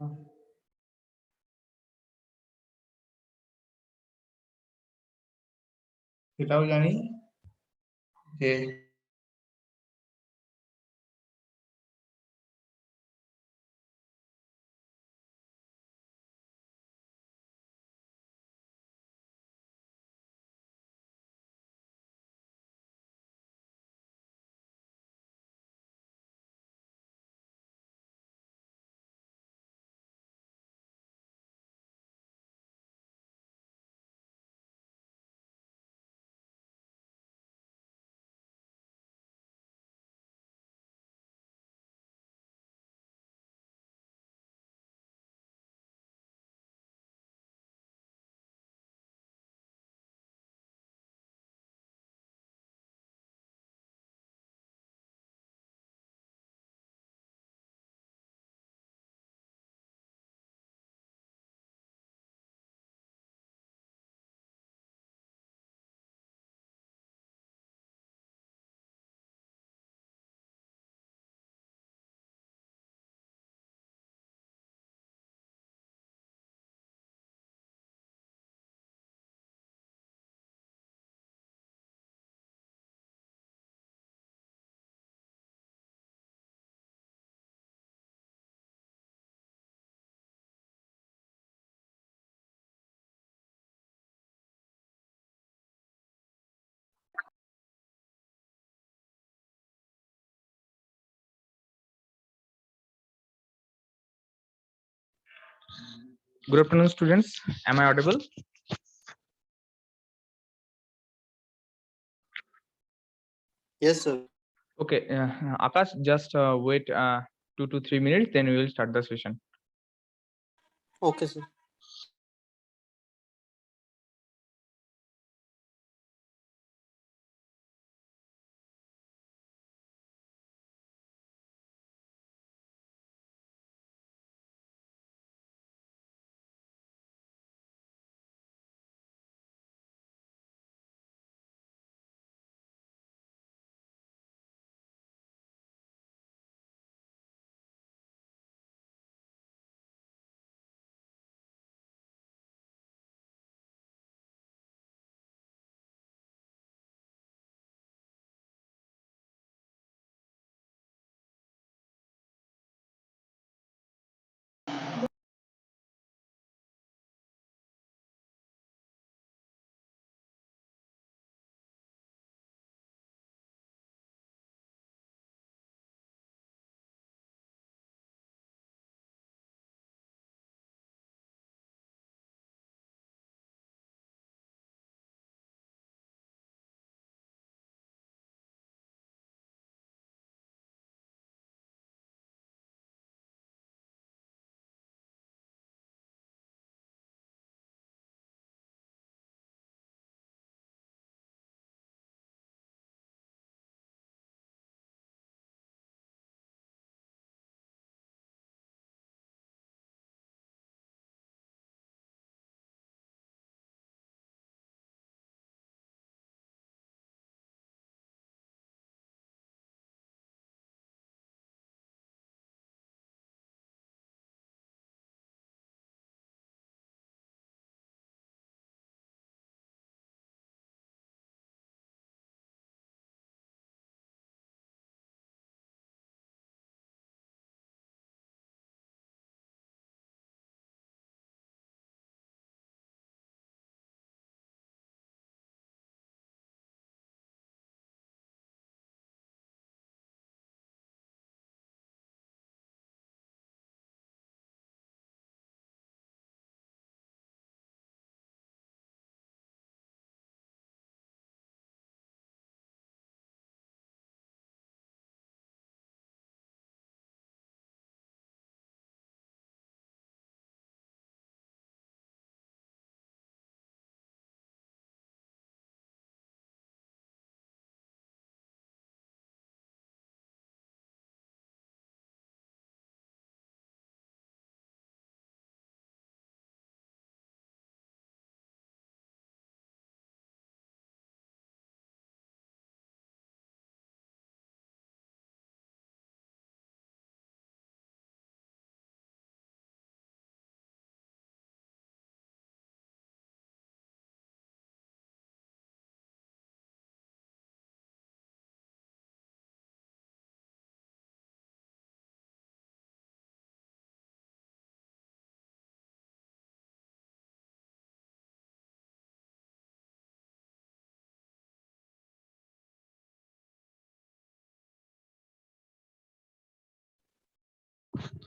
Kita जानी ये Good afternoon, students. Am I audible? Yes, sir. Okay, Akash, just wait 2 to 3 minutes, then we will start the session. Okay, sir.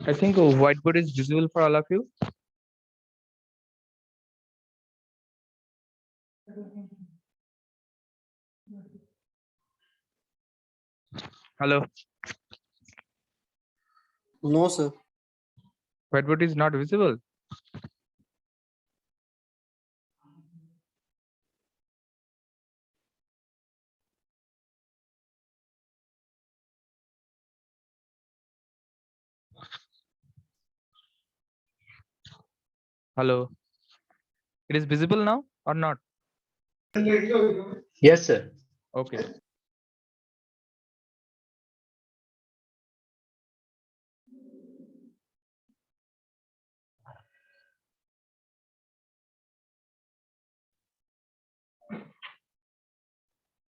I think whiteboard is visible for all of you. Hello, No, sir. whiteboard is not visible. Hello, it is visible now or not? Yes, sir. Okay.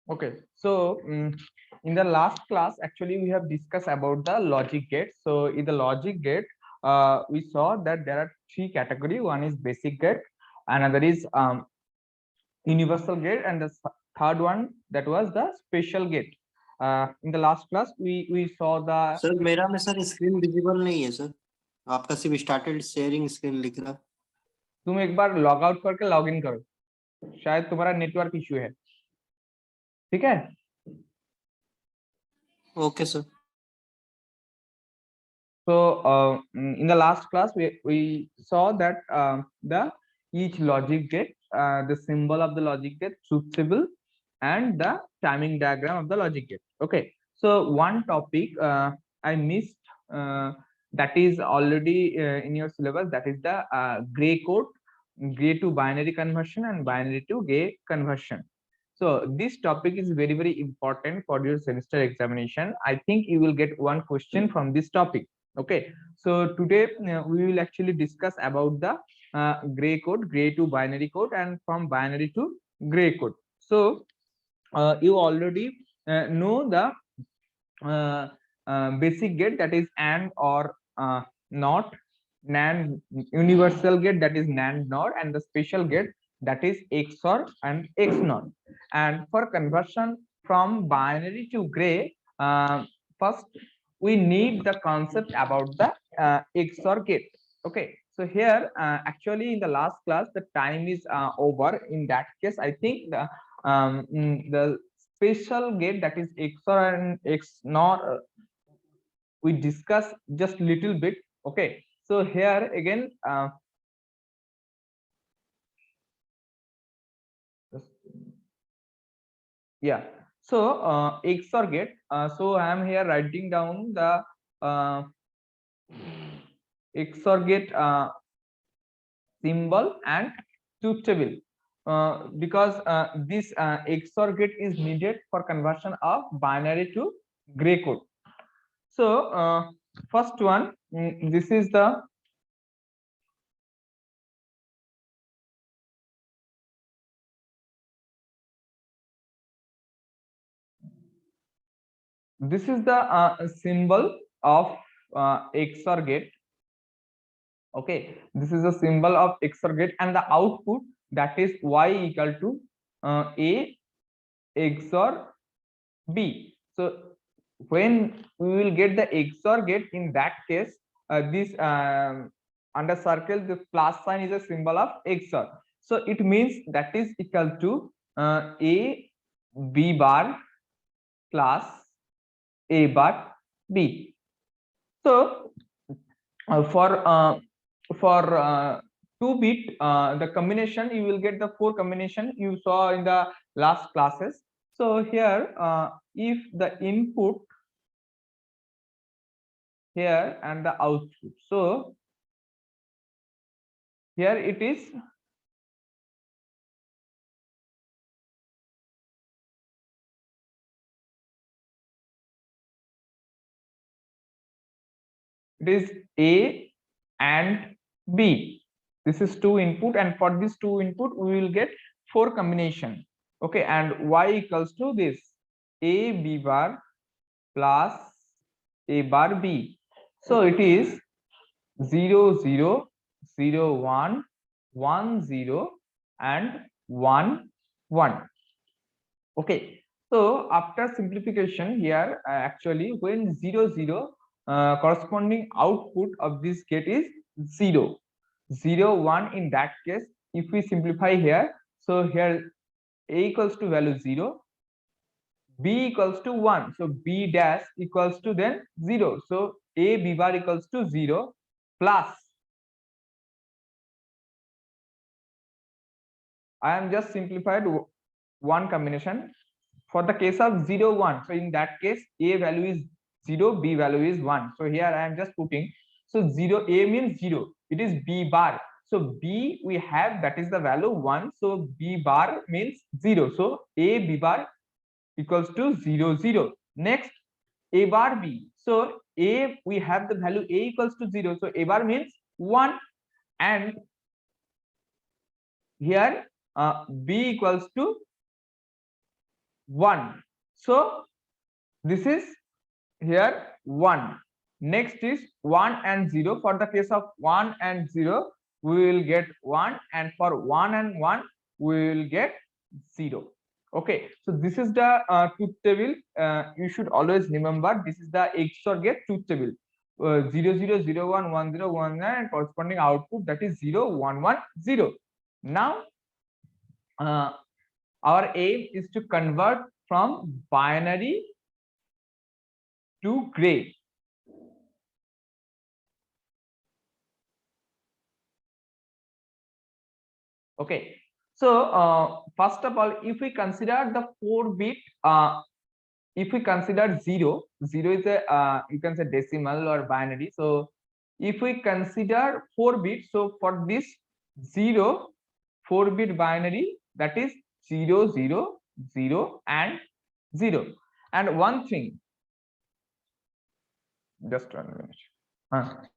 Okay, so in the last class, actually, we have discussed about the logic gate. So in the logic gate, we saw that there are three categories. One is basic gate, another is universal gate, and the third one that was the special gate. In the last class, we saw the. Sir मेरा में sir screen visible नहीं है sir, आपका सिर्फ started sharing screen लिख रहा है। तुम एक बार लॉग आउट करके लॉग इन करो, शायद तुम्हारा नेटवर्क इश्यू है, ठीक है? Okay sir. So in the last class, we saw that the each logic gate, the symbol of the logic gate, truth table, and the timing diagram of the logic gate. Okay, so one topic I missed, that is already in your syllabus, that is the gray code, gray to binary conversion and binary to gray conversion. So this topic is very, very important for your semester examination. I think you will get one question from this topic. Okay, so today we will actually discuss about the gray code, gray to binary code, and from binary to gray code. So you already know the basic gate, that is AND or NOT, NAND, universal gate, that is NAND NOR, and the special gate, that is XOR and XNOR. And for conversion from binary to gray, first we need the concept about the XOR gate. Okay, so here actually in the last class the time is over. In that case, I think the special gate, that is XOR and XNOR, we discuss just little bit. Okay, so here again yeah, so XOR gate, so I am here writing down the XOR gate symbol and truth table, because this XOR gate is needed for conversion of binary to gray code. So first one, this is the symbol of XOR gate. Okay, this is a symbol of XOR gate, and the output, that is Y equal to A XOR B. So when we will get the XOR gate, in that case this under circle, the plus sign is a symbol of XOR. So it means that is equal to A B bar plus A bar B. So for 2-bit the combination, you will get the 4 combination you saw in the last classes. So here if the input here and the output, so here it is A and B. This is 2 input, and for this 2 input we will get 4 combination. Okay, and Y equals to this A B bar plus A bar B. So it is 0 0 0 1 1 0 and 1 1. Okay, so after simplification here, actually when 0 0 corresponding output of this gate is 0, 0, 1. In that case, if we simplify here, so here a equals to value 0, b equals to 1, so b dash equals to then 0, so a b bar equals to 0 plus, I am just simplified one combination for the case of 0, 1. So in that case, a value is 0, b value is 1. So here I am just putting, so 0, a means 0, it is b bar. So b we have, that is the value 1. So b bar means 0. So a b bar equals to 0, 0. Next, a bar b. So a we have the value a equals to 0. So a bar means 1, and here b equals to 1. So this is here 1. Next is 1 and 0. For the case of 1 and 0, we will get 1, and for 1 and 1, we will get 0. Okay, so this is the truth table. You should always remember, this is the XOR gate truth table. 0, 0, 0, 1, 1, 0, 1, 9, and corresponding output, that is 0, 1, 1, 0. Now our aim is to convert from binary to gray. Okay, so first of all, if we consider the 4-bit, if we consider 0, 0 is a you can say decimal or binary. So if we consider 4-bit, so for this 0, 4-bit binary, that is 0, 0, 0, and 0. And one thing, just 1 minute.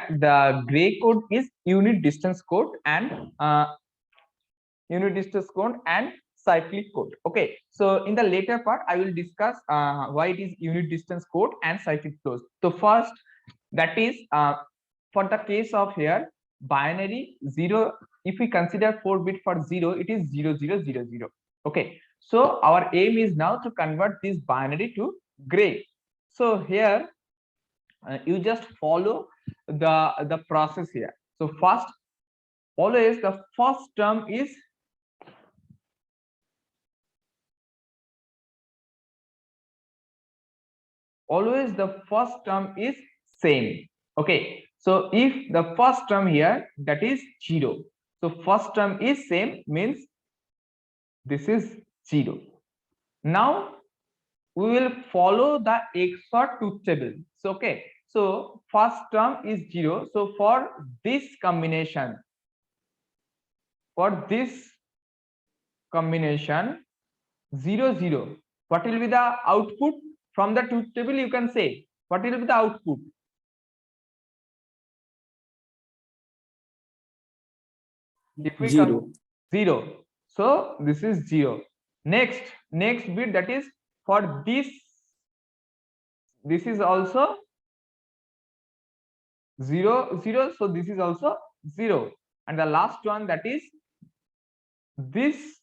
The gray code is unit distance code and cyclic code. Okay, so in the later part I will discuss why it is unit distance code and cyclic code. So first, that is for the case of here binary 0, if we consider 4-bit for 0, it is 0, 0, 0, 0. Okay, so our aim is now to convert this binary to gray. So here you just follow the process here. So first, always the first term is same. Okay, so if the first term here, that is 0, so first term is same, means this is 0. Now we will follow the XOR truth table. So okay, so first term is 0. So for this combination, 0, 0, what will be the output from the truth table? You can say, what will be the output? If we 0. 0, so this is 0. Next bit, that is for this is also 0, 0, so this is also 0, and the last one, that is this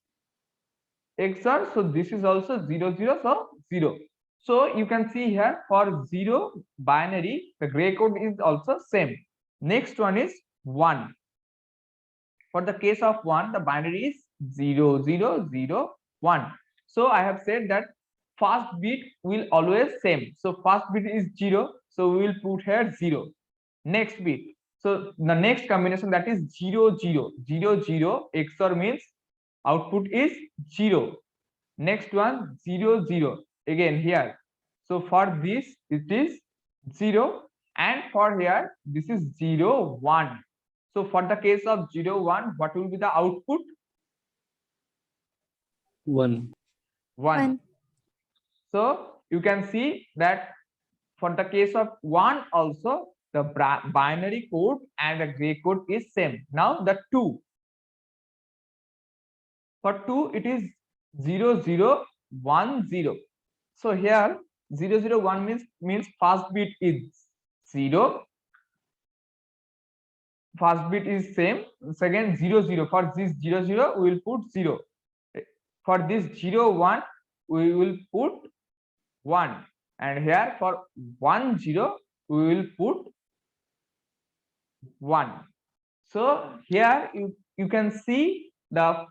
XOR, so this is also 0, 0, so 0. So you can see here for 0 binary, the gray code is also same. Next one is 1. For the case of 1, the binary is 0, 0, 0, 1. So I have said that first bit will always same. So first bit is 0, so we will put here 0. Next bit, So the next combination, that is 0 0 0 0 XOR means output is 0. Next one 0 0 again here. So for this it is 0, and for here this is 0 1. So for the case of 0 1, what will be the output? 1. 1. So you can see that for the case of 1 also, the binary code and the gray code is same. Now the 2, for 2 it is 0 0 1 0. So here 0 0 1 means first bit is 0, first bit is same. Second 0 0, for this 0 0 we will put 0. For this 0 1 we will put 1, and here for 1 0 we will put 1. So here you can see the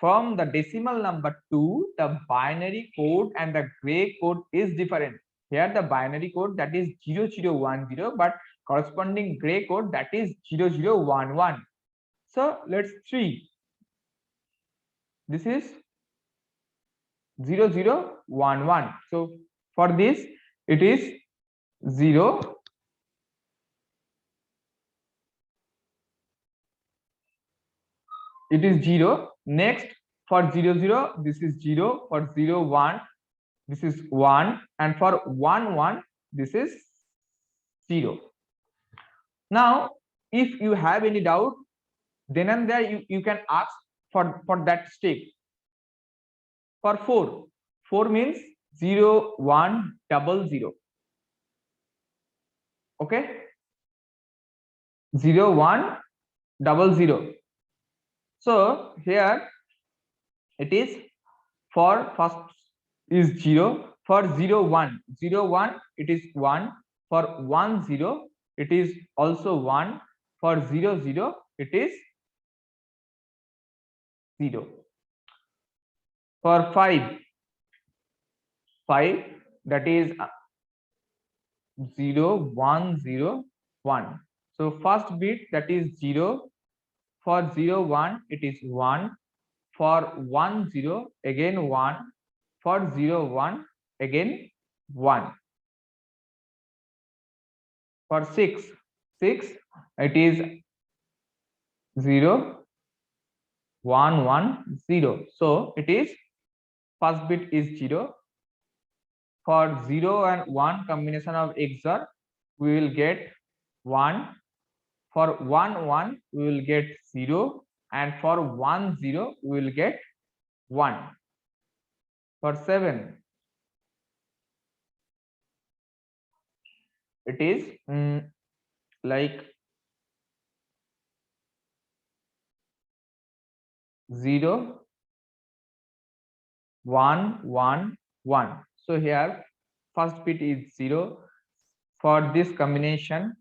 from the decimal number 2, the binary code and the gray code is different. Here the binary code, that is 0010, but corresponding gray code, that is 0011. So let's see. This is 0011. So for this it is 0. It is 0. Next for 0 0 this is 0, for 0 1 this is 1, and for 1 1 this is 0. Now if you have any doubt, then and there you can ask for that step. For 4 means 0 1 0 0. Okay, 0 1 0 0. So here it is, for first is 0, for 0 1 it is 1, for 1 0 it is also 1, for 0 0 it is 0. For 5 that is 0 1 0 1. So first bit, that is 0, for 0 1 it is 1, for 1 0 again 1, for 0 1 again 1. For 6 it is 0 1 1 0. So it is first bit is 0. For 0 and 1 combination of XOR, we will get 1. For 1 1 we will get 0, and for 1 0 we will get 1. For 7 it is like 0 1 1 1. So here first bit is 0. For this combination,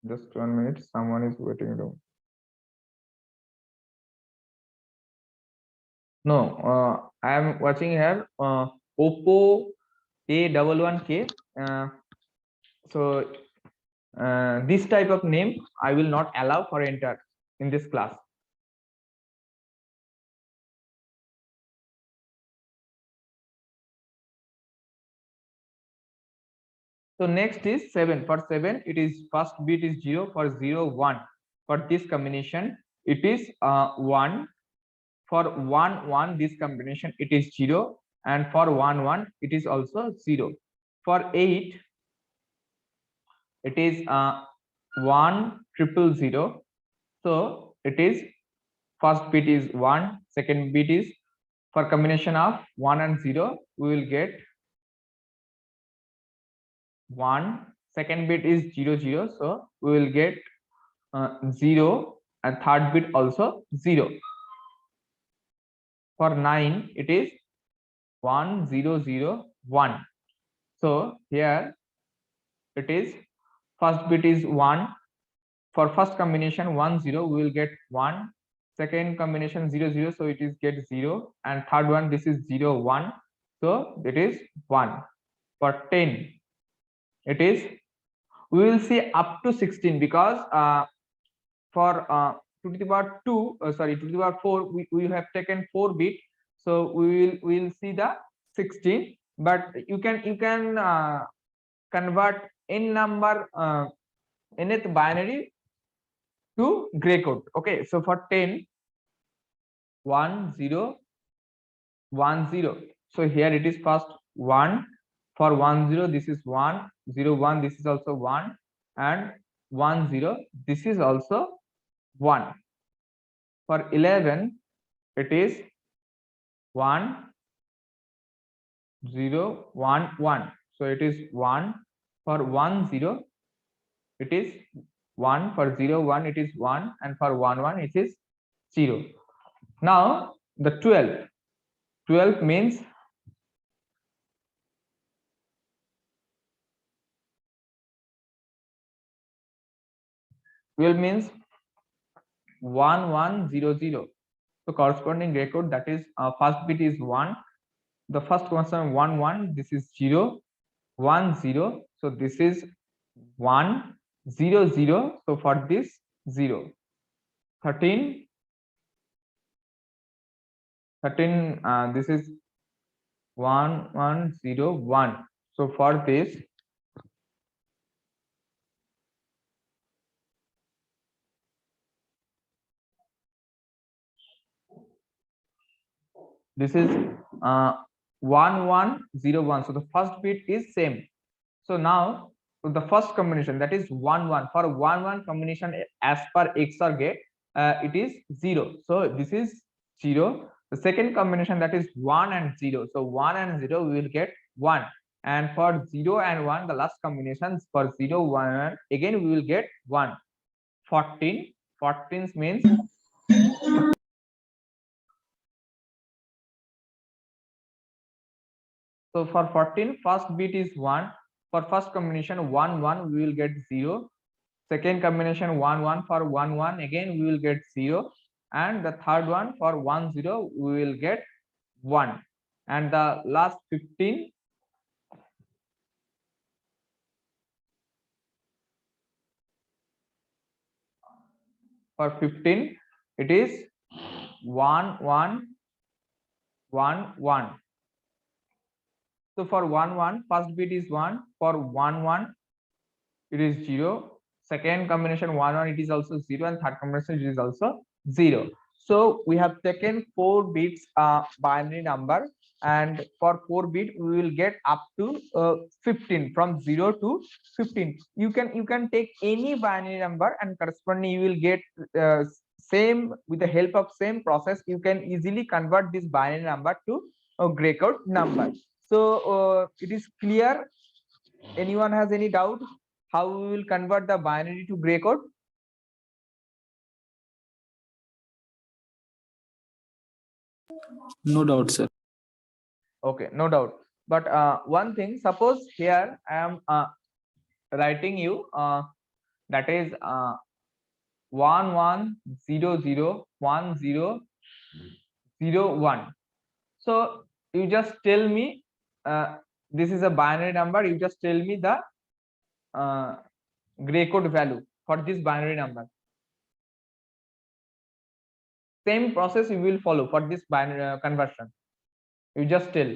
just 1 minute, someone is waiting room. No, I am watching here Oppo A11K. So this type of name I will not allow for enter in this class. So next is 7. For 7 it is first bit is 0, for 0 1. For this combination it is 1. For 1 1 this combination it is 0, and for 1 1 it is also 0. For 8 it is 1 0 0. So it is first bit is 1, second bit is, for combination of 1 and 0 we will get 1, second bit is 0 0, so we will get 0, and third bit also 0. For 9 it is 1 0 0 1. So here it is first bit is 1. For first combination 1 0 we will get 1, second combination 0 0, so it is get 0, and third one this is 0 1. So it is 1. For 10, it is, we will see up to 16, because for 2 to the power 2, sorry, 2 to the power 4, we have taken 4 bit, so we will see the 16. But you can convert n number, nth binary to gray code. Okay, so for 10, 1 0 1 0, so here it is first 1. For 1 0, this is 1 0 1, this is also 1, and 1 0, this is also 1. For 11, it is 1 0 1 1, so it is 1. For 1 0, it is 1. For 0 1, it is 1, and for 1 1, it is 0. Now the 12 means 1 1 0 0. So corresponding gray code, that is first bit is 1, the first constant 1 1, this is 0 1 0, so this is 1 0 0, so for this 0. 13 this is 1 1 0 1, so for this is 1 1 0 1, so the first bit is same. So now the first combination, that is 1 1, for 1 1 combination as per XOR gate, it is 0, so this is 0. The second combination, that is 1 and 0, so 1 and 0 we will get 1, and for 0 and 1, the last combinations, for 0 1 again we will get 1. 14 means so for 14, first bit is 1. For first combination 1 1, we will get 0. Second combination 1 1, for 1 1 again we will get 0, and the third one for 1 0 we will get 1, and the last 15, for 15 it is 1 1 1 1. So for 1 1, first bit is 1, for 1 1 it is 0, second combination 1 1, it is also 0, and third combination it is also 0. So we have taken 4 bits binary number, and for 4 bit we will get up to 15, from 0 to 15. You can take any binary number, and corresponding you will get same, with the help of same process you can easily convert this binary number to a gray code number. So it is clear? Anyone has any doubt how we will convert the binary to gray code? No doubt, sir. Okay, no doubt. But one thing, suppose here I am writing you that is 1 1 0 0 1 0 0 1. So you just tell me this is a binary number. You just tell me the gray code value for this binary number. Same process you will follow for this binary conversion. You just tell.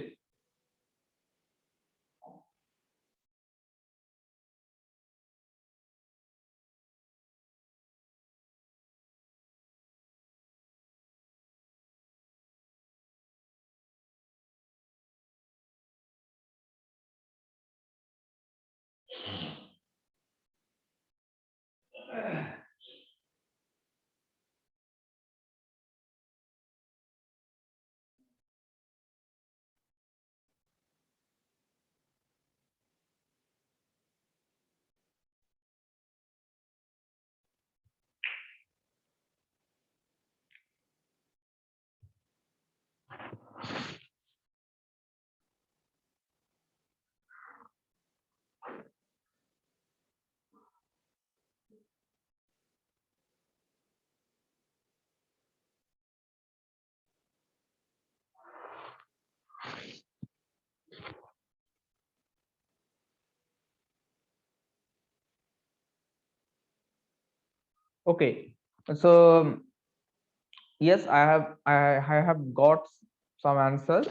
Okay, so yes, I have got some answers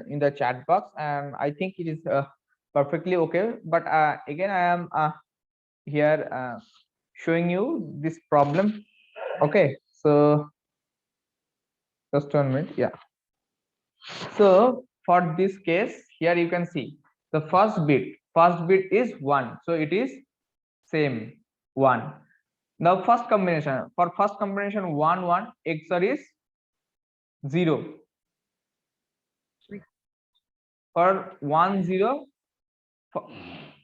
in the chat box, and I think it is perfectly okay. But again, I am here showing you this problem. Okay, so just 1 minute. Yeah. So for this case, here you can see the first bit. First bit is 1, so it is same 1. Now first combination, for first combination 1 1 XOR is 0. For 1 0,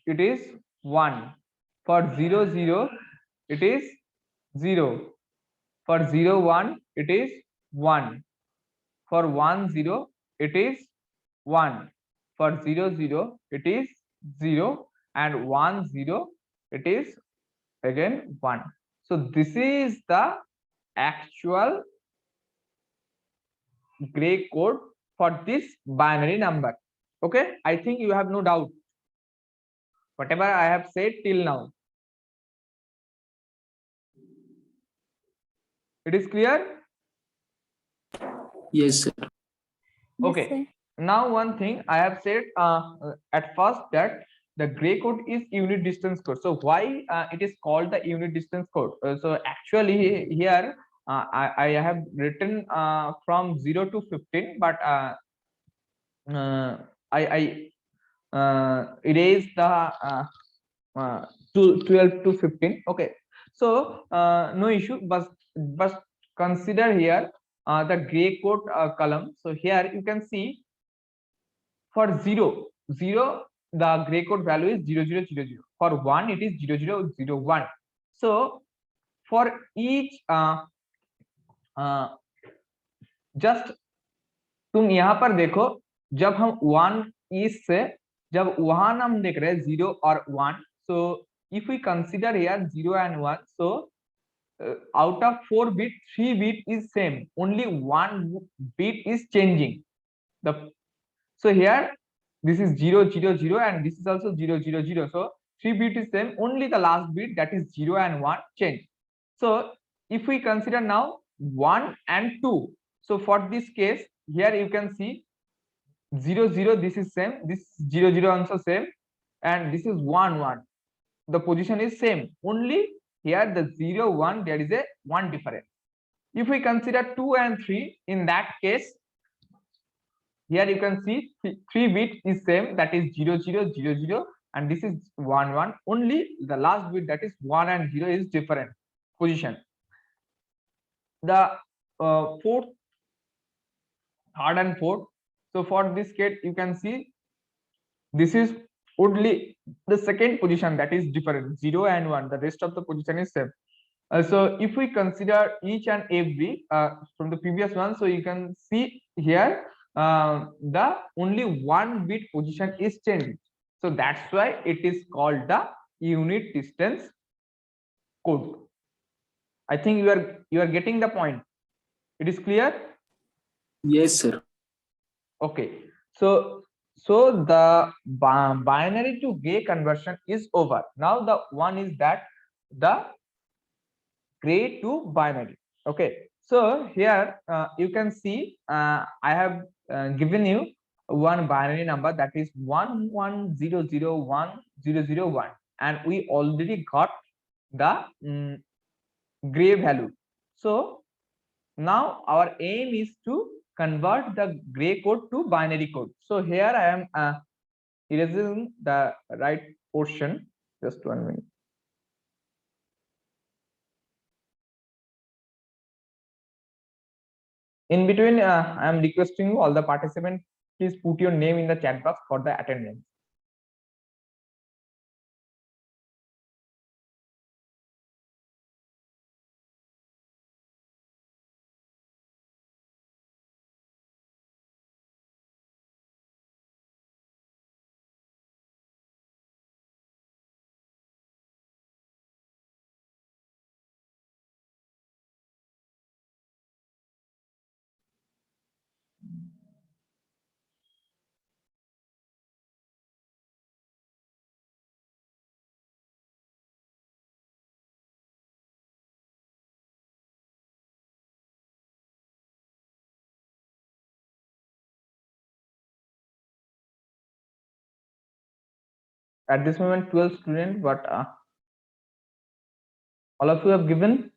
it is 1. For 0 0, it is 0. For 0 1, it is 1. For 1 0, it is 1. For 0 0, it is 0. And 1 0, it is again 1. So this is the actual gray code for this binary number. Okay, I think you have no doubt whatever I have said till now. It is clear? Yes, sir. Okay. Now one thing I have said at first that the gray code is unit distance code. So why it is called the unit distance code? So actually here I have written from 0 to 15, but I erase the to 12 to 15. Okay, so no issue, but consider here the gray code column. So here you can see for 0 0 the gray code value is 0000. For 1 it is 0001. So for each just तुम यहाँ पर देखो, जब हम 1 इस से जब वहां हम देख रहे हैं 0 और 1, so if we consider here 0 and 1, so out of 4 bit 3 bit is same, only 1 bit is changing. The so here this is 000 and this is also 000, so 3 bit is same, only the last bit, that is 0 and 1, change. So if we consider now 1 and 2, so for this case here you can see 0 0, this is same, this 0 0 also same, and this is 1 1, the position is same, only here the 0 1 there is a 1 difference. If we consider 2 and 3, in that case here you can see 3 bit is same, that is 0000, and this is 1 1, only the last bit, that is 1 and 0, is different position. The fourth, third and fourth, so for this case you can see this is only the second position that is different, 0 and 1, the rest of the position is same. So if we consider each and every from the previous one, so you can see here the only 1 bit position is changed, so that's why it is called the unit distance code. I think you are getting the point. It is clear? Yes, sir. Okay, so the binary to gray conversion is over. Now the one is that the gray to binary. Okay, so here you can see I have given you one binary number, that is 11001001, and we already got the gray value. So now our aim is to convert the gray code to binary code. So here I am erasing the right portion. Just 1 minute. In between, I am requesting you, all the participants, please put your name in the chat box for the attendance. at this moment 12 students, but all of you have given.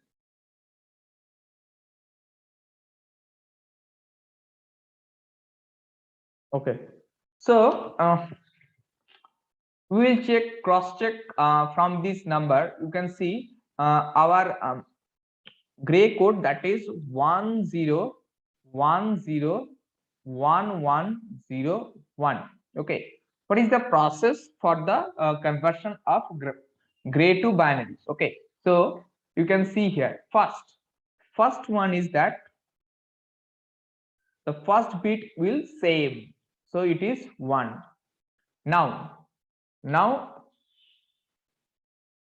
Okay, so we will cross check from this number. You can see our gray code, that is 10101101. Okay, what is the process for the conversion of gray to binaries? Okay, so you can see here, first one is that the first bit will same, so it is 1. Now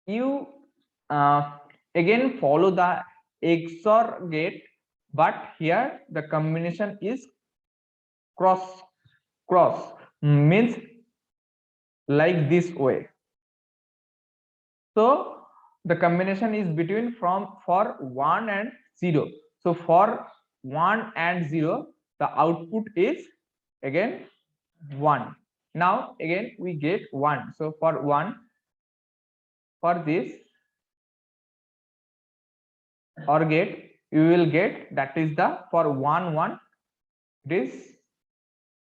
you again follow the XOR gate, but here the combination is cross means like this way. So the combination is between for 1 and 0. So for 1 and 0, the output is again 1. Now again we get 1. So for 1, for this OR gate, you will get, that is the for 1 1, it is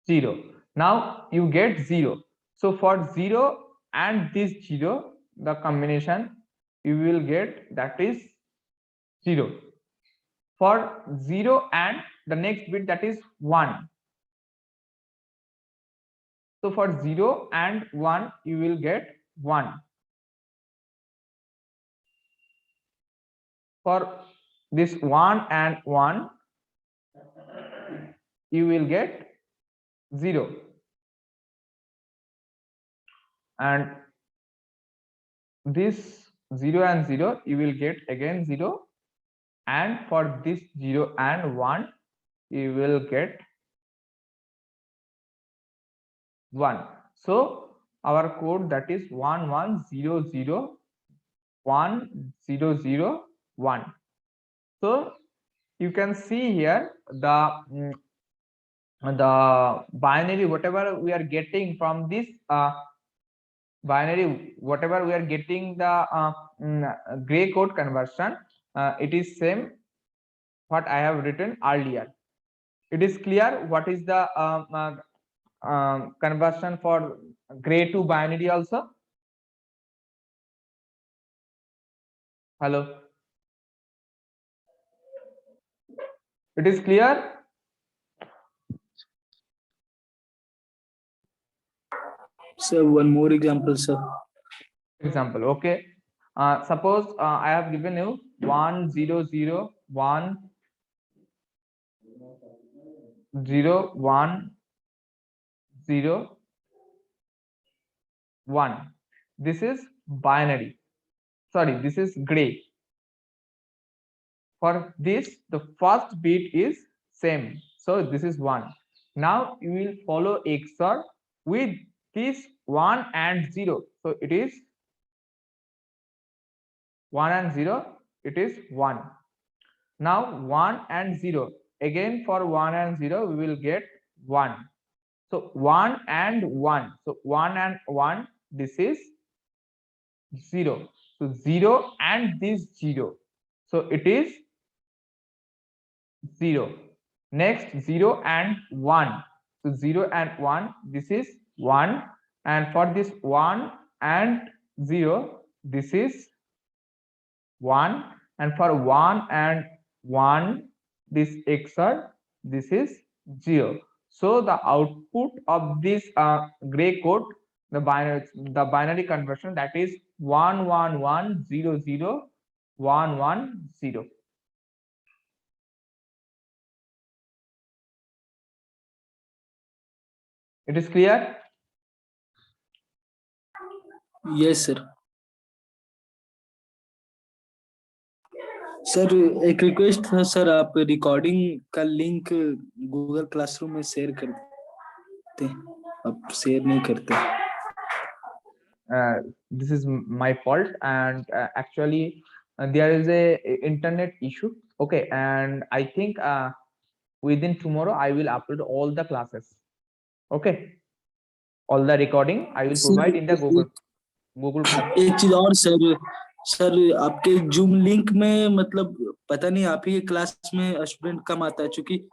0. Now you get 0. So for 0 and this 0, the combination you will get, that is 0. For 0 and the next bit, that is 1. So for 0 and 1, you will get 1. For this 1 and 1, you will get 0. And this 0 and 0, you will get again 0. And for this 0 and 1, you will get 1. So our code, that is 11001001. So you can see here the binary, whatever we are getting from this binary, whatever we are getting the gray code conversion, it is same what I have written earlier. It is clear what is the conversion for gray to binary also? Hello, it is clear? Sir, one more example, sir. Example, okay. Suppose I have given you 1001 1. This is binary. Sorry, this is gray. For this, the first bit is same. So this is 1. Now you will follow XOR with this 1 and 0. So it is 1 and 0, it is 1. Now 1 and 0. Again for 1 and 0, we will get 1. So 1 and 1. So 1 and 1, this is 0. So 0 and this 0. So it is 0. Next 0 and 1. So 0 and 1, this is 1. And for this 1 and 0, this is 1. And for 1 and 1, this XOR, this is 0. So the output of this gray code, the binary conversion, that is 11100110. It is clear? Yes, sir. Sir एक request था sir, आप recording का link Google classroom में share कर देते, आप share नहीं करते. This is my fault, and actually there is a internet issue. Okay, and I think within tomorrow I will upload all the classes. Okay, all the recording I will provide in the Google. Google class. एक चीज और sir आपके zoom link में मतलब पता नहीं आप ही के क्लास में स्टूडेंट कम आता है, क्योंकि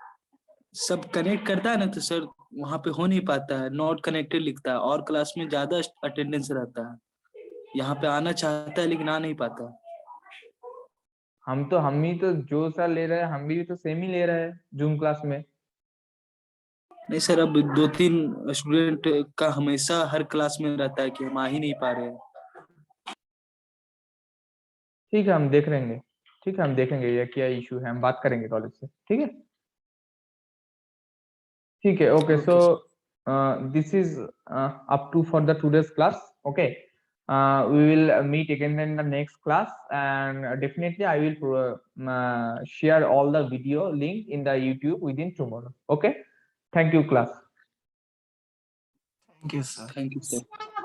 सब कनेक्ट करता है ना तो सर वहां पे हो नहीं पाता है, नॉट कनेक्टेड लिखता है, और क्लास में ज्यादा अटेंडेंस रहता है, यहाँ पे आना चाहता है लेकिन आ नहीं पाता। हम ही तो जो सर ले रहे हैं हम भी तो सेम ही ले रहे हैं जूम क्लास में। नहीं सर, अब 2-3 स्टूडेंट का हमेशा हर क्लास में रहता है कि हम आ ही नहीं पा रहे हैं। ठीक है हम देख लेंगे, ठीक है हम देखेंगे ये क्या इशू है, हम बात करेंगे कॉलेज से, ठीक है। ठीक है, okay, so this is up to for the today's class, okay. We will meet again in the next class, and definitely I will share all the video link in the YouTube within tomorrow, okay. Thank you class. Thank you, sir. Thank you sir.